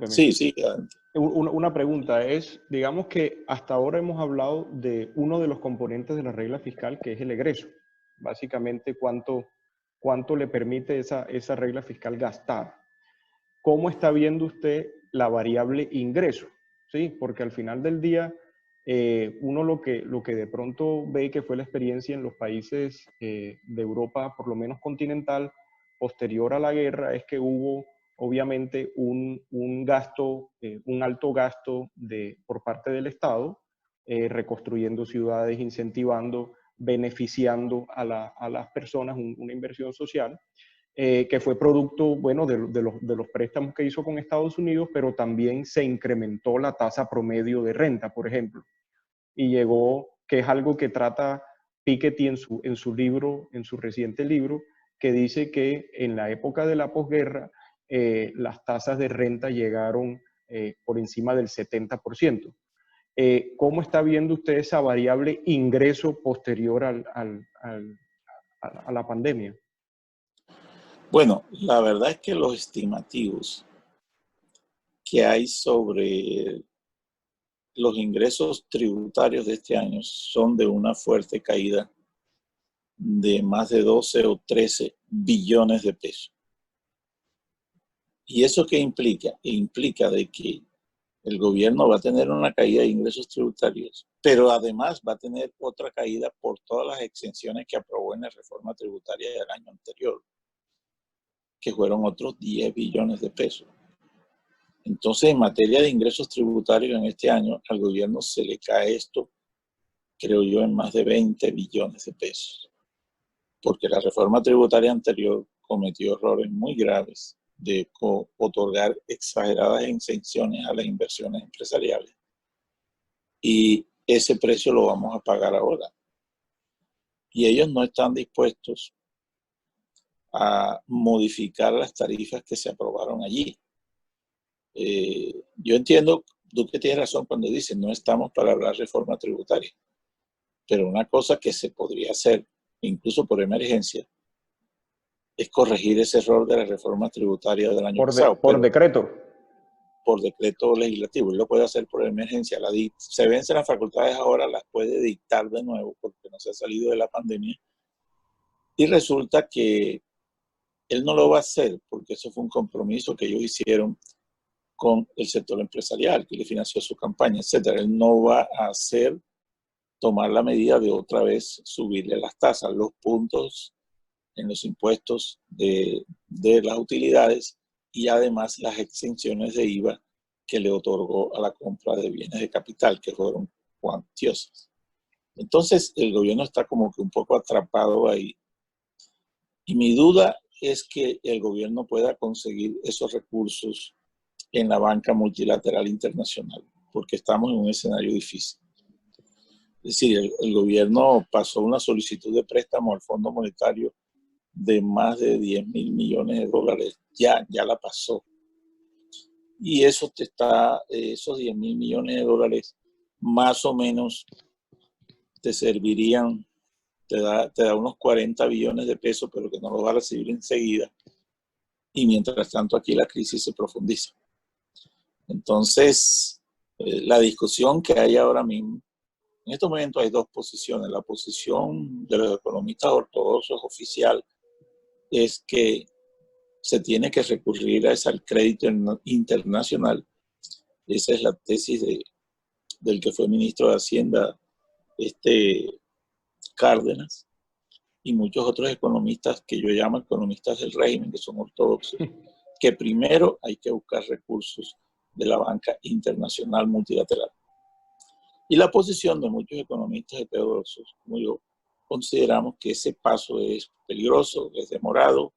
Sí, sí. Una pregunta es, digamos que hasta ahora hemos hablado de uno de los componentes de la regla fiscal, que es el egreso. Básicamente, cuánto le permite esa regla fiscal gastar. ¿Cómo está viendo usted la variable ingreso? ¿Sí? Porque al final del día, uno lo que de pronto ve que fue la experiencia en los países de Europa, por lo menos continental, posterior a la guerra, es que hubo obviamente un gasto, un alto gasto por parte del Estado, reconstruyendo ciudades, incentivando, beneficiando a las personas, una inversión social, que fue producto, bueno, de los préstamos que hizo con Estados Unidos, pero también se incrementó la tasa promedio de renta, por ejemplo, y llegó, que es algo que trata Piketty en su libro, en su reciente libro, que dice que en la época de la posguerra las tasas de renta llegaron por encima del 70%. ¿Cómo está viendo usted esa variable ingreso posterior a la pandemia? Bueno, la verdad es que los estimativos que hay sobre los ingresos tributarios de este año son de una fuerte caída de más de 12 o 13 billones de pesos. ¿Y eso qué implica? Implica de que el gobierno va a tener una caída de ingresos tributarios, pero además va a tener otra caída por todas las exenciones que aprobó en la reforma tributaria del año anterior, que fueron otros 10 billones de pesos. Entonces, en materia de ingresos tributarios en este año, al gobierno se le cae esto, creo yo, en más de 20 billones de pesos, porque la reforma tributaria anterior cometió errores muy graves de otorgar exageradas exenciones a las inversiones empresariales. Y ese precio lo vamos a pagar ahora. Y ellos no están dispuestos a modificar las tarifas que se aprobaron allí. Yo entiendo, Duque tiene razón cuando dice, no estamos para hablar de reforma tributaria, pero una cosa que se podría hacer, incluso por emergencia, es corregir ese error de la reforma tributaria del año pasado. Por decreto. Por decreto legislativo, él lo puede hacer por emergencia. Se vencen las facultades ahora, las puede dictar de nuevo porque no se ha salido de la pandemia. Y resulta que él no lo va a hacer porque eso fue un compromiso que ellos hicieron con el sector empresarial, que le financió su campaña, etcétera. Él no va a tomar la medida de otra vez subirle las tasas, los puntos en los impuestos de las utilidades y además las exenciones de IVA que le otorgó a la compra de bienes de capital, que fueron cuantiosas. Entonces, el gobierno está como que un poco atrapado ahí. Y mi duda es que el gobierno pueda conseguir esos recursos en la banca multilateral internacional, porque estamos en un escenario difícil. Es decir, el gobierno pasó una solicitud de préstamo al Fondo Monetario de más de 10.000 millones de dólares. Ya la pasó. Y esos 10.000 millones de dólares más o menos te servirían, te da unos 40 billones de pesos, pero que no los va a recibir enseguida. Y mientras tanto aquí la crisis se profundiza. Entonces, la discusión que hay ahora mismo, en estos momentos hay dos posiciones. La posición de los economistas ortodoxos oficial es que se tiene que recurrir al crédito internacional. Esa es la tesis del que fue ministro de Hacienda, Cárdenas, y muchos otros economistas que yo llamo economistas del régimen, que son ortodoxos, que primero hay que buscar recursos de la banca internacional multilateral. Y la posición de muchos economistas heterodoxos, como yo, consideramos que ese paso es peligroso, es demorado,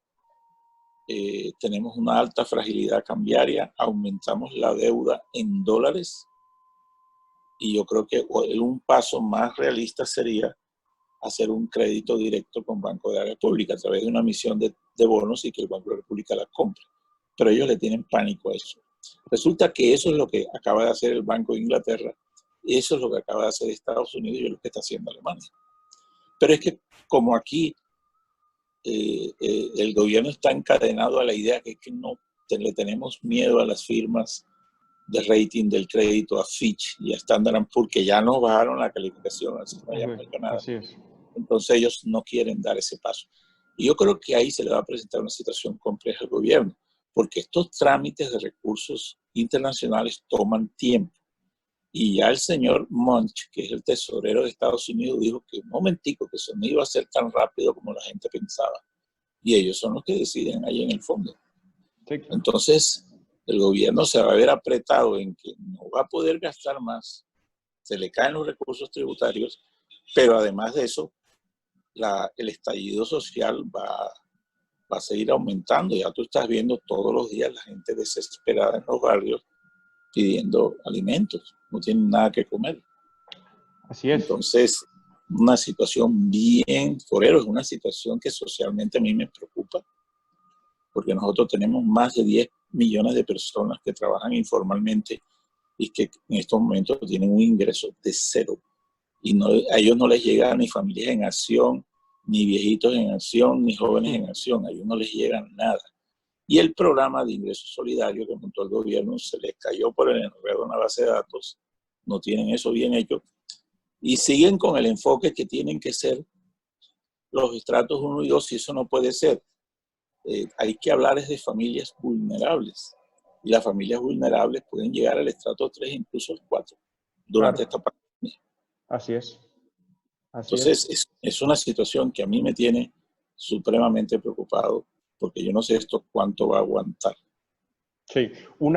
tenemos una alta fragilidad cambiaria, aumentamos la deuda en dólares y yo creo que un paso más realista sería hacer un crédito directo con Banco de la República a través de una emisión de bonos y que el Banco de la República la compre. Pero ellos le tienen pánico a eso. Resulta que eso es lo que acaba de hacer el Banco de Inglaterra, eso es lo que acaba de hacer Estados Unidos y es lo que está haciendo Alemania. Pero es que como aquí el gobierno está encadenado a la idea que no le tenemos miedo a las firmas de rating del crédito, a Fitch y a Standard & Poor's, que ya nos bajaron la calificación, así que no hayamos hecho nada. Así es. Entonces ellos no quieren dar ese paso. Y yo creo que ahí se le va a presentar una situación compleja al gobierno, porque estos trámites de recursos internacionales toman tiempo. Y ya el señor Munch, que es el tesorero de Estados Unidos, dijo que un momentico, que eso no iba a ser tan rápido como la gente pensaba. Y ellos son los que deciden ahí en el fondo. Sí. Entonces, el gobierno se va a ver apretado en que no va a poder gastar más, se le caen los recursos tributarios, pero además de eso, el estallido social va a seguir aumentando. Ya tú estás viendo todos los días la gente desesperada en los barrios pidiendo alimentos, no tienen nada que comer. Así es. Entonces, una situación bien, Forero, es una situación que socialmente a mí me preocupa, porque nosotros tenemos más de 10 millones de personas que trabajan informalmente y que en estos momentos tienen un ingreso de cero. Y no, a ellos no les llega ni familias en acción, ni viejitos en acción, ni jóvenes en acción. A ellos no les llega nada. Y el programa de ingreso solidario que montó el gobierno se les cayó por el enredo en la base de datos. No tienen eso bien hecho. Y siguen con el enfoque que tienen que ser los estratos 1 y 2, y eso no puede ser. Hay que hablar de familias vulnerables. Y las familias vulnerables pueden llegar al estrato 3, incluso al 4, durante esta pandemia. Así es. Así Entonces, es una situación que a mí me tiene supremamente preocupado, porque yo no sé esto cuánto va a aguantar. Sí, una